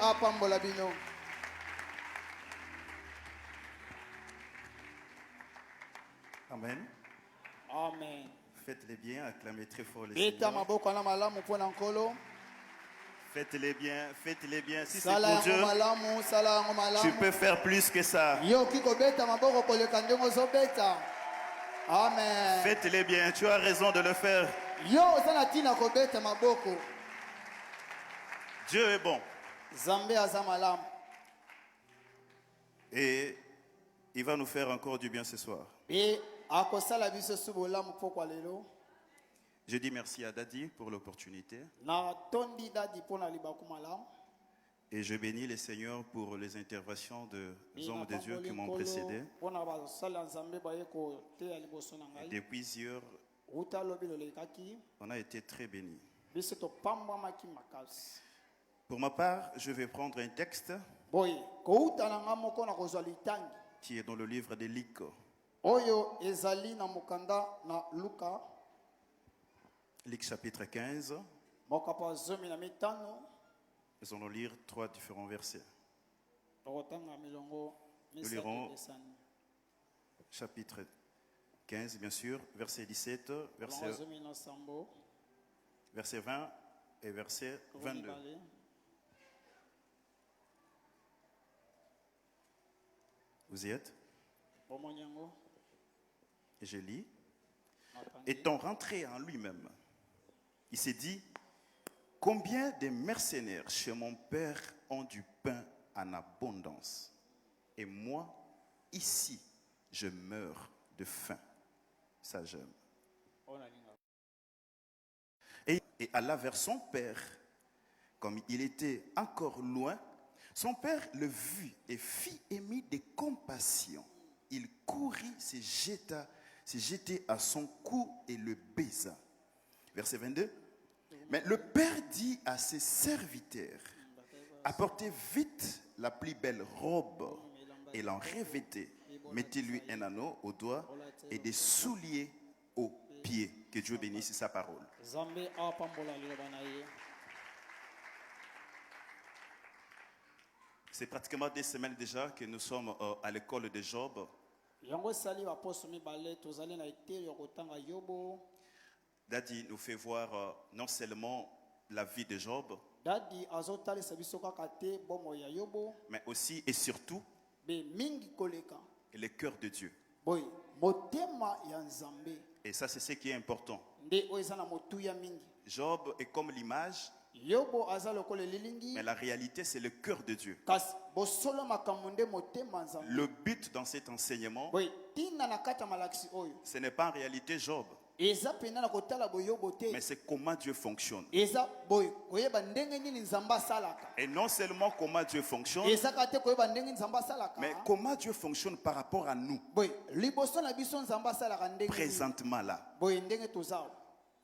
apambola bino. Amen. Amen. Faites-les bien, acclamez très fort les Beta Seigneurs. maboko na malamu pona nkolo. Faites-les bien, faites-les bien. Si c'est Sala pour yango Dieu, malamu, sala yango tu malamu. peux faire plus que ça. Yo kiko beta maboko koleka ndenge ozobeta. Amen. Faites-les bien, tu as raison de le faire. Yo osana tina kobeta maboko. Dieu est bon. Zambe aza malamu. Et il va nous faire encore du bien ce soir. Et akosala biso subolamu pokwa lelo. Je dis merci à Dadi pour l'opportunité. Na tondi dadi pona libaku malamu. Et je bénis les seigneurs pour les interventions des hommes de Dieu qui m'ont précédé. Et depuis hier, on a été très bénis. Pour ma part, je vais prendre un texte qui est dans le livre de Luc. Luc chapitre 15. Nous allons lire 3 différents versets. Nous lirons chapitre 15, bien sûr, verset 17, verset 20 et verset 22. Vous y êtes? Et je lis. Étant rentré en lui-même, il s'est dit: combien de mercenaires chez mon père ont du pain en abondance, et moi, ici, je meurs de faim. Ça, j'aime. Et alla vers son père. Comme il était encore loin, son père le vit et fit émis de compassion. Il courut, se jetait à son cou et le baisa. Verset 22. Mais le père dit à ses serviteurs: apportez vite la plus belle robe et l'en revêtez. Mettez-lui un anneau au doigt et des souliers aux pieds. Que Dieu bénisse sa parole. C'est pratiquement des semaines déjà que nous sommes à l'école de Job. Dadi nous fait voir non seulement la vie de Job, mais aussi et surtout le cœur de Dieu. Et ça, c'est ce qui est important. Job est comme l'image, mais la réalité, c'est le cœur de Dieu. Le but dans cet enseignement, ce n'est pas en réalité Job, mais c'est comment Dieu fonctionne. Et non seulement comment Dieu fonctionne, mais comment Dieu fonctionne par rapport à nous. Présentement là, nous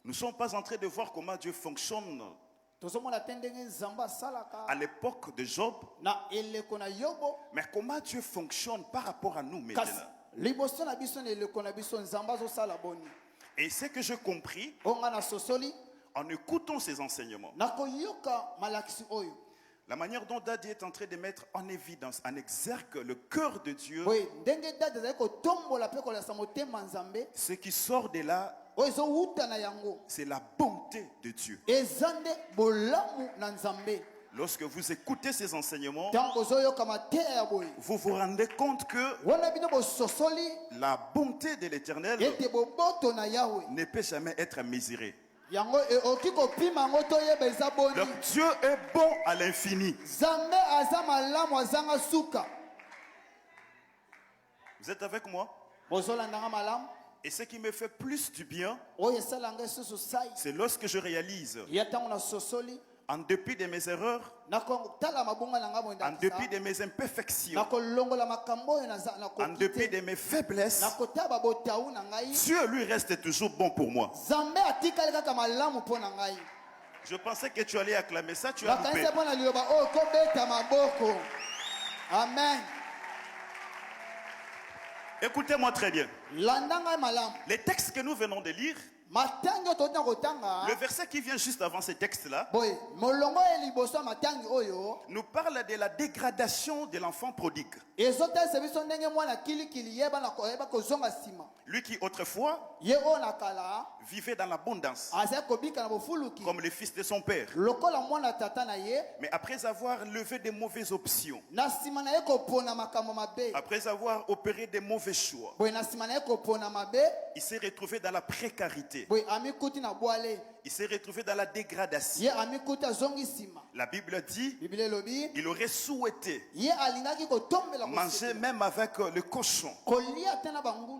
ne sommes pas en train de voir comment Dieu fonctionne à l'époque de Job, mais comment Dieu fonctionne par rapport à nous maintenant. Et ce que j'ai compris en écoutant ces enseignements, la manière dont Dadi est en train de mettre en évidence, en exergue le cœur de Dieu, ce qui sort de là, c'est la bonté de Dieu. Lorsque vous écoutez ces enseignements, vous vous rendez compte que la bonté de l'Éternel ne peut jamais être mesurée. Donc Dieu est bon à l'infini. Vous êtes avec moi? Et ce qui me fait plus du bien, c'est lorsque je réalise, en dépit de mes erreurs, en dépit de mes imperfections, en dépit de mes faiblesses, Dieu lui reste toujours bon pour moi. Je pensais que tu allais acclamer ça, tu as coupé. Amen. Écoutez-moi très bien. Les textes que nous venons de lire, matangi totna kotanga Le verset qui vient juste avant ce texte-là boy molongo eliboso matangi oyo nous parle de la dégradation de l'enfant prodigue. ezotesa biso ndenge mwana kilikili yeba na koyeba kozonga sima Lui qui autrefois ye oyo na kala vivait dans l'abondance, azali kobika na bofuluki comme le fils de son père. lokola mwana tata na ye Mais après avoir levé des mauvaises options, na nsima na ye kopona makambo mabe après avoir opéré des mauvais choix, boye na nsima na ye kopona mabe il s'est retrouvé dans la précarité. boye amikuti na bwale Il s'est retrouvé dans la dégradation. ye amikuti azongi nsima La Bible dit biblia elobi il aurait souhaité ye alingaki kotombela manger même avec le cochon. kolia te na bangulu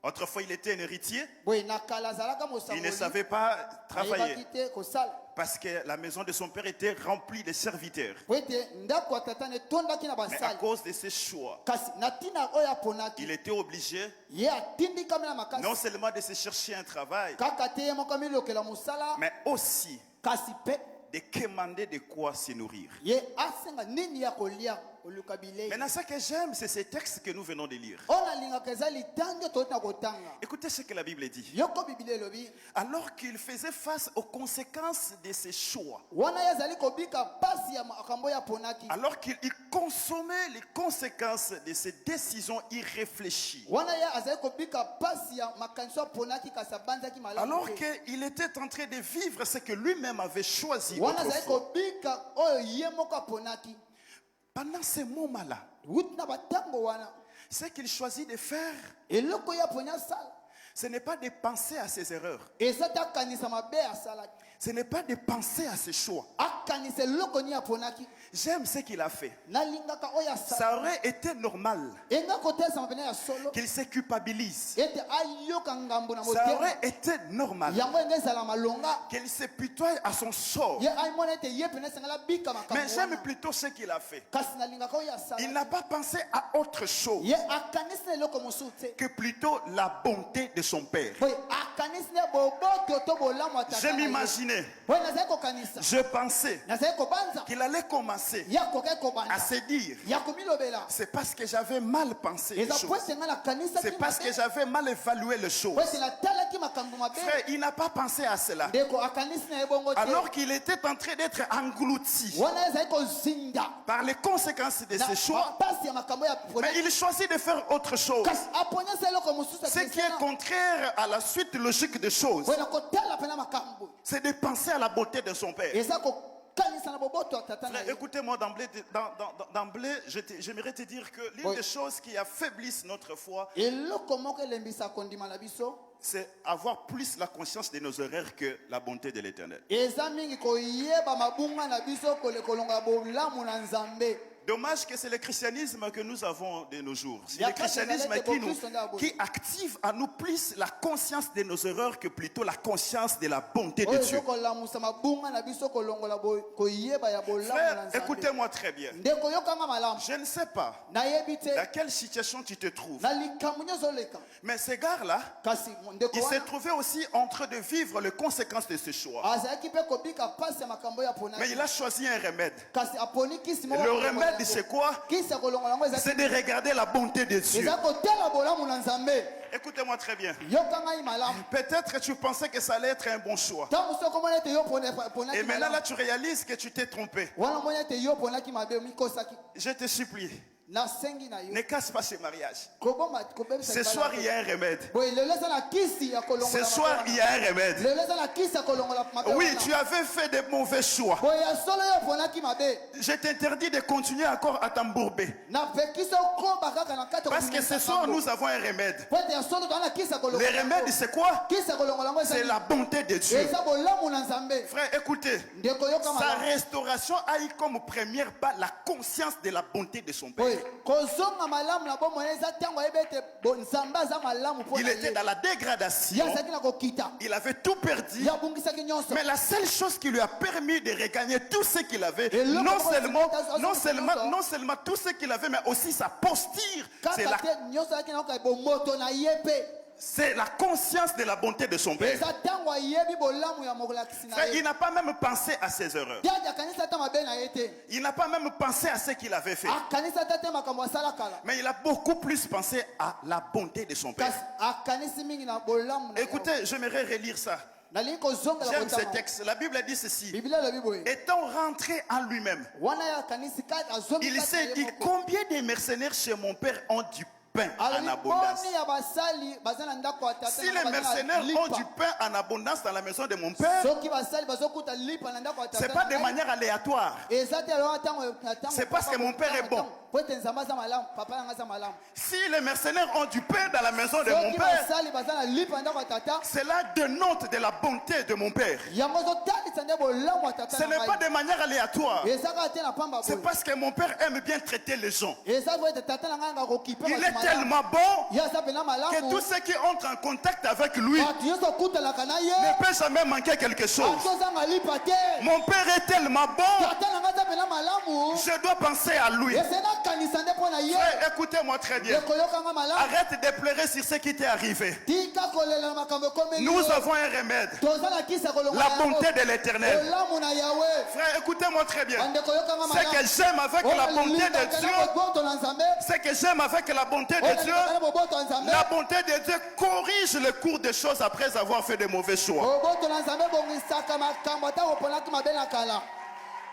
Autrefois, il était un héritier. boye na kala azalaka Il ne mosangoli savait pas travailler ayebaki te kosala parce que la maison de son père était remplie de serviteurs. po ete ndako ya tata na etondaki na Mais à basali cause de ses choix, kasi na ntina oyo aponaki il était obligé ye atindikami na makasi non seulement de se chercher un travail, kaka te ye moko amilokela mosala mais aussi kasi mpe de quémander de quoi se nourrir. ye asenga nini ya kolia oluka bilei Maintenant, ce que j'aime, c'est ces textes que nous venons de lire. oyo nalingaka eza litangi toti na kotanga Écoutez ce que la Bible dit. yoko biblia elobi Alors qu'il faisait face aux conséquences de ses choix, wana ye azali kobika mpasi ya makambo oyo aponaki alors qu'il consommait les conséquences de ses décisions irréfléchies, wana ye azali kobika mpasi ya makanisi aponaki kasi abanzaki malamu alors te qu'il était en train de vivre ce que lui-même avait choisi wana azali autrefois. kobika oyo ye moko aponaki Pendant ces moments-là, wuti na batango wana ce qu'il choisit de faire, eloko ye aponi asala ce n'est pas de penser à ses erreurs, eza te akanisa mabe asalaki ce n'est pas de penser à ses choix. akanisa eloko nini aponaki J'aime ce qu'il a fait. nalingaka oyo asala Ça aurait été normal enga kotesama pene ya solo qu'il se culpabilise. ete ayoka ngambo na Ça motema aurait été normal yango enga ezala malonga qu'il se pitoie à son sort. ye aimona ete ye pene esengela bika makambo Mais j'aime wana. plutôt ce qu'il a fait. kasi nalingaka oyo asala Il n'a pas pensé à autre chose ye akanisi na eloko mosusu te que plutôt la bonté de son père. boye akanisi na boboto to bolamu ya Je tata na ye. m'imaginais, boye nazali kokanisa je pensais nazali kobanza qu'il allait commencer ye akoki à kobanda se dire, ya komilobela c'est parce que j'avais mal pensé les eza po choses. ete nga nakanisaki C'est parce que j'avais mal évalué les po choses. ete natalaki makambo mabe Frère, il n'a pas pensé à cela. ndeko akanisi na ye bongo te Alors qu'il était en train d'être englouti wana ezali kozinda par les conséquences de na ses choix, mpasi ya makambo ya mais il choisit de faire autre chose. kasi aponyesa eloko mosusu Ce qui est contraire à la suite logique des choses, boye na kotala mpena makambo c'est de penser à la beauté de son père. eza kokanisa na boboto ya tata na Frère, ye écoutez-moi d'emblée, j'aimerais te dire que l'une Oui. des choses qui affaiblissent notre foi, eloko moko elembisa kondima na biso c'est avoir plus la conscience de nos erreurs que la bonté de l'Éternel. eza mingi koyeba mabunga na biso kolonga bolamu na nzambe Dommage que c'est le christianisme que nous avons de nos jours. C'est Y a le pas de christianisme galette, qui active à nous plus la conscience de nos erreurs que plutôt la conscience de la bonté de oyo Dieu. ezokolamusa mabunga na biso kolongola koyeba ya bolamu na Frère, nzambe écoutez-moi très bien. ndeko yokanga malamu Je ne sais pas nayebi te dans quelle situation tu te trouves. na likambo nyonso oleka Mais ce gars-là, kasi ndeko il s'est wana trouvé aussi en train de vivre les conséquences de ce choix. azalaki mpe kobika mpasi ya makambo oyo Mais aponaki il a choisi un remède. kasi aponi kisi moko Le kolongola remède, yango. c'est quoi? kisi ya kolongola yango C'est de regarder la bonté de Dieu. eza kotala bolamu na nzambe Écoutez-moi très bien. yoka ngai malamu Peut-être que tu pensais que ça allait être un bon choix. ntango soki omona ete yo Et ponaki maintenant, là, malamu tu réalises que tu t'es trompé. wana omoni ete yo ponaki mabe mikosaki Je te supplie, nasengi na yo ne casse pas ce mariage. koboma kobebisa Ce libala soir, te. il y a un remède. boye lelo eza na kisi ya kolongola Ce soir, mabe il y a un remède. wana. lelo eza na kisi ya kolongola mabe Oui, wana. tu avais fait de mauvais choix. boye ya solo yo oponaki mabe Je t'interdis de continuer encore à t'embourber. napekisi okoba kaka na kati ya Parce que kobimisa ce soir, makambo. nous avons un remède. po ete ya solo toza na kisi ya Le kolongola remède, yango. c'est quoi? kisi ya kolongola yango eza C'est la bonté de Dieu. eza bolamu na nzambe Frère, écoutez. ndeko yoka Sa malamu restauration a eu comme première pas la conscience de la bonté de son Père. boye kozonga malamu na bomoi eza ntango ayebi ete nzambe aza malamu mpo Il na était ye dans la ye dégradation. azalaki na kokita Il avait tout perdu. ye abungisaki nyonso Mais la seule chose qui lui a permis de regagner tout ce qu'il avait, Et l'autre non fois, seulement tout ce qu'il avait, mais aussi sa posture, c'est kaka la, te nyonso azalaki na koka bomoto na ye mpe C'est la conscience de la bonté de son père. eza ntango ayebi bolamu ya mokolakisi na Frère, ye il n'a pas même pensé à ses erreurs. yadi akanisa ata mabe na ye te Il n'a pas même pensé à ce qu'il avait fait. akanisa ata te makambo asala kala Mais il a beaucoup plus pensé à la bonté de son père. kasi akanisi mingi na bolamu na ye. Écoutez, j'aimerais relire ça. nalingi kozongela J'aime ce kotanga texte. La Bible dit ceci. biblia elobi boye Étant rentré en lui-même, wana ye akanisi kati azongi il kati na s'est ye dit moko. combien de mercenaires chez mon père ont du pain en alobi abondance. boni ya basali baza na ndako ya tata Si na les baza na mercenaires lipa. ont du pain en abondance dans la maison de mon père, soki basali bazokuta lipa na ndako ya c'est tata pas na de ngai, manière aléatoire. eza te aloba ntango na ntango C'est parce que mon père est bon. po ete nzambe aza malamu papa na ngai aza malamu Si les mercenaires ont du pain dans la maison de mon soki père, basali baza na lipa na ndako ya tata cela dénote de la bonté de mon père. yango ezotalisa nde bolamu ya tata Ce na n'est pas ngai de manière aléatoire. eza kaka te na pamba C'est boye parce que mon père aime bien traiter les gens. eza po ete tata na ngai anga kokipe Il bato est malamu. tellement bon ye aza pena que malamu tous ceux qui entrent en contact avec lui bato nyonso okutalaka na ye ne peuvent jamais manquer quelque chose. bato ozanga lipa te Mon père est tellement bon, tata na ngai aza pena malamu je dois penser à lui. ese nakanisa nde mpo na ye Frère, écoutez-moi très bien. ekoyokanga malamu Arrête de pleurer sur ce qui t'est arrivé. tika kolela na makambo ekomeli Nous yo. avons un remède. toza na kisi ya kolonga La yango. bonté de l'éternel. olamu na yawe Frère, écoutez-moi très bien. bandeko yokanga Ce que j'aime avec la bonté de Dieu, boboto na nzambe ce que j'aime avec la bonté de Dieu, olingaka na boboto ya nzambe la bonté de Dieu corrige le cours des choses après avoir fait de mauvais choix. boboto na nzambe ebongisaka makambo ata oponaki mabe na kala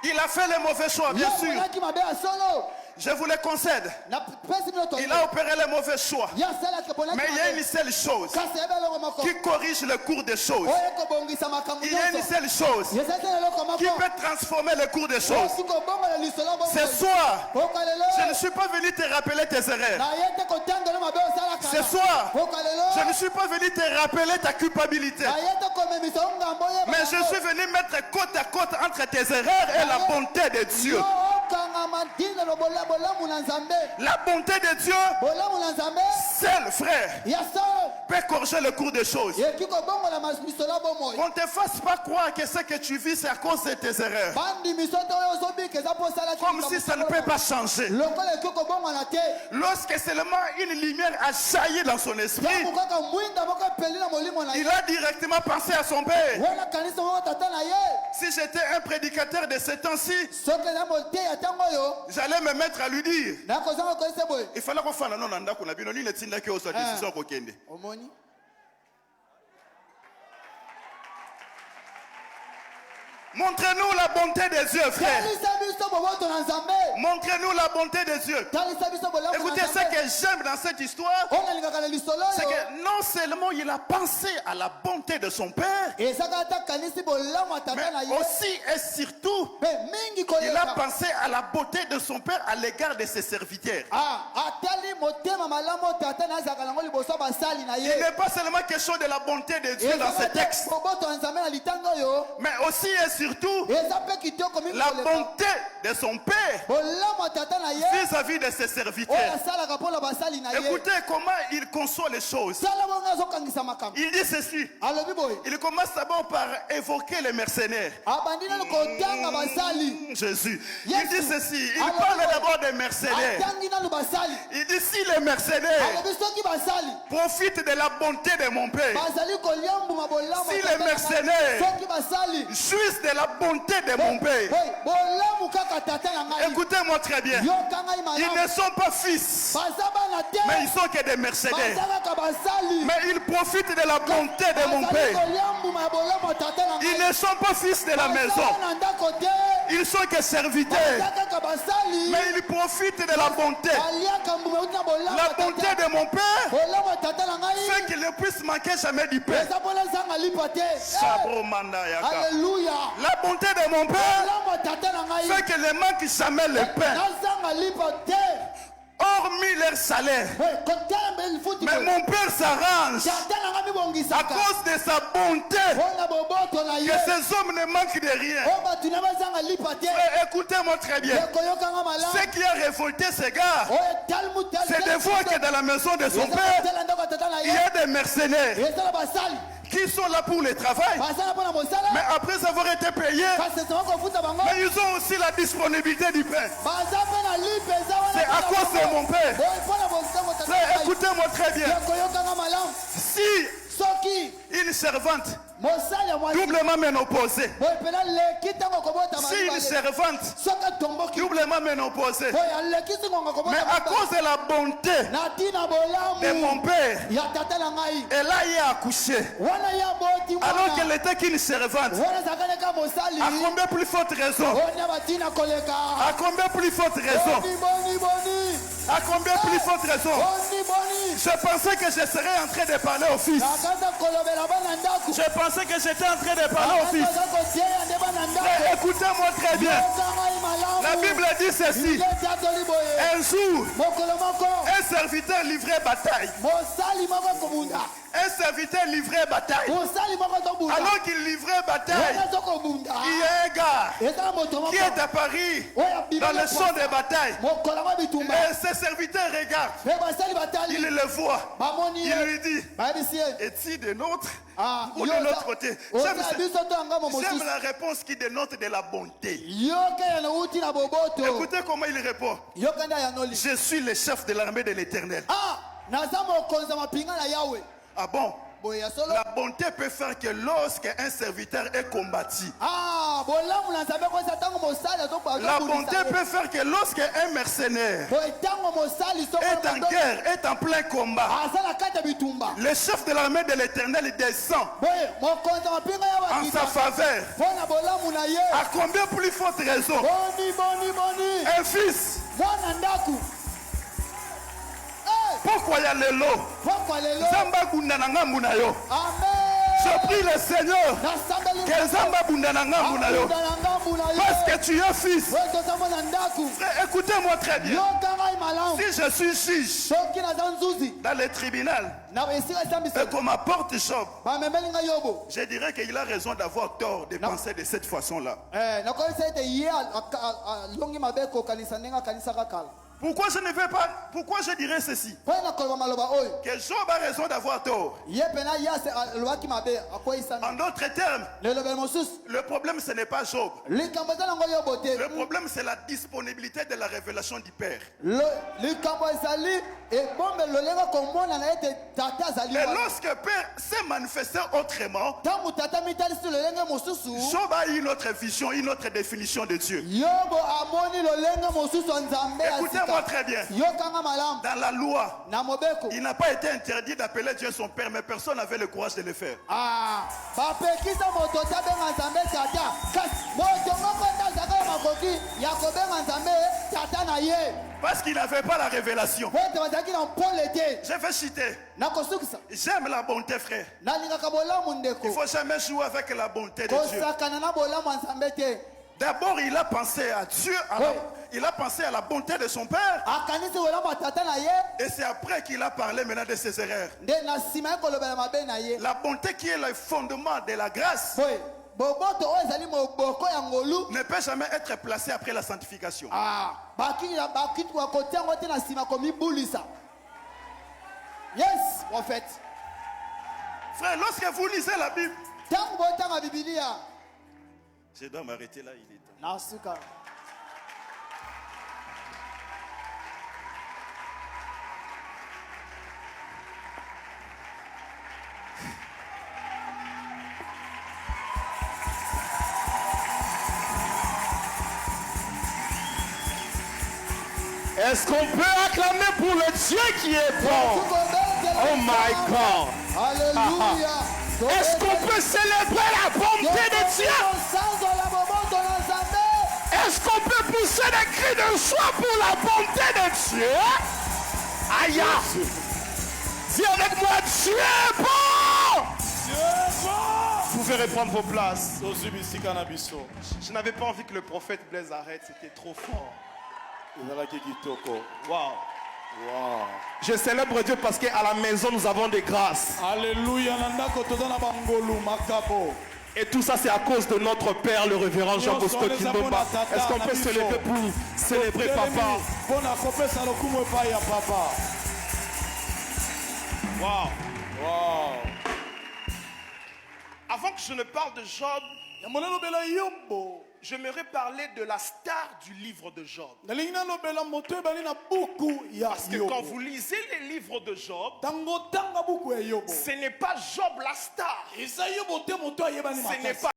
Il a fait les mauvais choix, bien sûr. oponaki mabe ya solo Je vous le concède. napesi bino Il a opéré les mauvais choix. ye asalaki eponaki Mais il y a une seule chose kasi ebe eloko moko qui corrige le cours des choses. oyo ekobongisa makambo Il y a une nyonso seule chose eza te eloko moko qui peut transformer le cours des choses. osi kobongola lisolo Ce soir, poka lelo je ne suis pas venu te rappeler tes erreurs. na ye te kotangela mabe osalaka Ce soir, poka lelo je ne suis pas venu te rappeler ta culpabilité. na ye te komemisa yo ngambo oyeba Mais je yango. suis venu mettre côte à côte entre tes erreurs et la bonté de Dieu. yo okangama ntina lo bolamu na nzambe La bonté de Dieu, bolamu na nzambe seul frère, ya solo peut corriger le cours des choses. eki kobongola misolo ya bomoi On ne te fasse pas croire que ce que tu vis, c'est à cause de tes erreurs. bandimiso te oyo ozobika eza mpo osalaki Comme si ça ne peut pas changer. lokola eki kobongola te Lorsque seulement une lumière a jailli dans son esprit, ntango kaka mwinda moko epeli na molimo na ye il a directement pensé à son père. wana kanisa moko tata na ye Si j'étais un prédicateur de ce temps-ci, soki eza moteya ntango oyo j'allais me mettre à lui dire, nakozanga koyesa boye il fallait qu'on fasse non ndako na bino nini tindaki oso décision kokende. omoni Montrez-nous la bonté des yeux, frère. talisa biso boboto na nzambe Montrez-nous la bonté des yeux. talisa biso bolamu na Écoutez, ce nzambe que j'aime dans cette histoire, oyo nalingaka na lisolo c'est oyo que non seulement il a pensé à la bonté de son père, ezaka ata kanisi bolamu ya mais tata na ye aussi et surtout, mpe mingi il a koleka pensé à la beauté de son père à l'égard de ses serviteurs. atali motema malamu oyo tata na azalaka nango liboso ya basali na Il ye n'est pas seulement question de la bonté de Dieu dans ce ezaka te texte, boboto ya nzambe na litanga oyo mais aussi et surtout eza mpe kitoko mingi la koleka bonté de son père bolamu ya tata na ye vis-à-vis de ses oyo serviteurs. asalaka mpo na basali na ye Écoutez comment il conçoit les choses. tala bongo azokangisa makambo Il dit ceci. alobi boye Il commence d'abord par évoquer les mercenaires. abandi nano kotanga basali Jésus. Yes. Il dit ceci. Il Alors, parle alors, d'abord des mercenaires. atangi nano basali Il dit si les mercenaires alobi soki basali profitent de la bonté de mon père, bazali koliambuma bolamu si ya les tata na ngai, mercenaires soki basali jouissent de la bonté de mon père, Hey, bolamu kaka tata na ngai écoutez-moi très bien. yoka ngai Ils malamu ne sont pas fils, baza bana te mais ils sont que des mercenaires. baza kaka basali Mais ils profitent de la bonté de mon bazali père. koliambuma ya bolamu ya tata na Ils ngai ne sont pas fils de la baza maison. na ndako te Ils sont que serviteurs. baza kaka basali Mais ils profitent de la bonté. baliaka mbuma euti na bolamu La ya bonté tata de mon père bolamu ya tata na ngai fait qu'il ne puisse manquer jamais du pain. eza mpona zanga lipa te Sabro manda yaka. alleluya La bonté de mon père bolamu ya tata na ngai fait qu'il ne manque jamais le pain, nazanga lipa te hormis leur salaire. kotelembeli futi Mais mon père s'arrange tata na ngai à mibongisaka cause de sa bonté mpona boboto na ye que ces hommes ne manquent de rien. oyo bato na bazanga lipa te Frère, écoutez-moi très bien. ekoyokanga malamu Ce qui a révolté ces gars, oyo etali c'est de voir que dans la maison de son père, mutala ndako ya tata na il y ye a des mercenaires eza na basali qui sont là pour le travail. basala mpona mosala Mais après avoir été payés, kasi esama kofuta bango mais ils ont aussi la disponibilité du pain. baza mpe na lipa eza wana C'est à cause de mon père. mpona bosango tata Frère, na ngai écoutez-moi très bien. ekoyokanga malamu Si Si soki une servante mosali ya mwasi doublement ménopausée, boye pena leki ntango kobota si une servante soki atomboki doublement ménopausée, boye alekisi ngonga kobota mais à cause de la bonté na ntina bolamu de mon père, ya tata na ngai elle a eu accouché. wana ya boti Alors qu'elle mwana n'était qu'une servante. wana zakaneka mosali À combien plus forte raison? ona batina koleka À combien plus forte raison? boni À combien plus forte raison? boni Je pensais que je serais en train de parler au fils. nakaza kolobela bana ndako Je pensais que j'étais en train de parler au fils. nakaza kotiela nde bana ndako Mais écoutez-moi très bien. yokangai malamu La Bible dit ceci. ndeti atoli boye Un jour, mokolo moko un serviteur livrait bataille. mosali moko kobunda Un serviteur livrait bataille. mosali moko tobunda Alors qu'il livrait bataille, wana tokobunda il y a un gars eza moto moko qui est apparu oyo dans le champ de bataille. mokolo ngo bitumba Et ce serviteur regarde. mpe basali Il batali le voit. bamoni Il ye lui dit, bayebisi ye es-tu de notre Ah, ou de l'autre côté? oza biso to yangamo J'aime mosusu la réponse qui dénote de la bonté. yoka yana uti na boboto Écoutez comment il répond. yoka nde ayanoli Je suis le chef de l'armée de l'Éternel. ah naza mokonzi ya mapinga na yawe Ah bon? boye ya solo La bonté peut faire que lorsqu'un serviteur est combattu, ah bolamu na nzambe kosa ntango mosali la bonté peut faire que lorsqu'un mercenaire boye ntango mosali est en guerre, est en plein combat, aza na kati ya bitumba le chef de l'armée de l'Éternel descend boye mokonzi ya mapinga ya en sa bakita faveur. mpo na bolamu na ye À combien plus forte raison? boni Un fils. mwana ndaku Pourquoi il y a le lot? pokwa lelo Zamba bunda na ngambu na yo. amen Je prie le Seigneur nasambeli que Zamba bunda na ngambu na yo. Abunda na ngambu na ye Parce que tu es fils. oyo toza mwana ndaku Frère, écoutez-moi très bien. yoka ngai malamu Si je suis juge soki naza nzuzi dans le tribunal na esika esambiso et qu'on m'apporte Job, bamemeli ngai yobo je dirais qu'il a raison d'avoir tort de penser de cette façon-là. nakoyebisa ete ye alongi mabe kokanisa ndenge akanisaka kala Pourquoi je ne vais pas, pourquoi je dirais ceci? mpo nakoloba maloba oyo Que Job a raison d'avoir tort. ye pena ye alobaki mabe akweyisani En d'autres termes, lelobeli mosusu le problème ce n'est pas Job. likambo eza nango yobo te Le problème c'est la disponibilité de la révélation du Père. likambo ezali ebombeli lolenga komonana ete tata azali Et wana lorsque Père s'est manifesté autrement, ntango tata mitalisi lolenge mosusu Job a une autre vision, une autre définition de Dieu. yobo amoni lolenge mosusu ya nzambe ya Écoutez-moi sika très bien. yokanga malamu Dans la loi, na mobeko il n'a pas été interdit d'appeler Dieu son Père, mais personne n'avait le courage de le faire. bapekisa moto te abenga nzambe tata kasi moto moko te azaka ya makoki ya kobenga nzambe tata na ye Parce qu'il n'avait pas la révélation. po ete bazalaki na mpole te Je vais citer. nakosukisa J'aime la bonté, frère. nalingaka bolamu Il ndeko ne faut jamais jouer avec la bonté de Dieu. kosakana na bolamu ya nzambe te D'abord, il a pensé à Dieu, Oui. il a pensé à la bonté de son Père. akanisi bolamu ya tata na ye Et c'est après qu'il a parlé maintenant de ses erreurs. nde na nsima ye kolobela mabe na ye La bonté qui est le fondement de la grâce boye boboto oyo ezali moboko ya ngolu ne peut jamais être placée après la sanctification. bakiti bakotia yango te na nsima komibulisa yes prophète Frère, lorsque vous lisez la Bible, ntango botanga bibilia je dois m'arrêter là, il est temps. nasuka Est-ce qu'on peut acclamer pour le Dieu qui est bon? Oh my God. Alléluia. Est-ce qu'on peut célébrer la bonté de Dieu? Est-ce qu'on peut pousser des cris de joie pour la bonté de Dieu? Aïe! Dis avec moi, Dieu est bon! Dieu est bon! Vous pouvez reprendre vos places. Je n'avais pas envie que le prophète Blaise arrête, c'était trop fort. Wow. Wow. Je célèbre Dieu parce qu'à la maison nous avons des grâces. Alléluia. Et tout ça c'est à cause de notre père, le révérend Jean Bosco Kimbomba. Est-ce qu'on peut se lever pour célébrer papa? Wow. Wow. Avant que je ne parle de Job, j'aimerais parler de la star du livre de Job. Parce que quand vous lisez les livres de Job, ce n'est pas Job la star. Ce n'est pas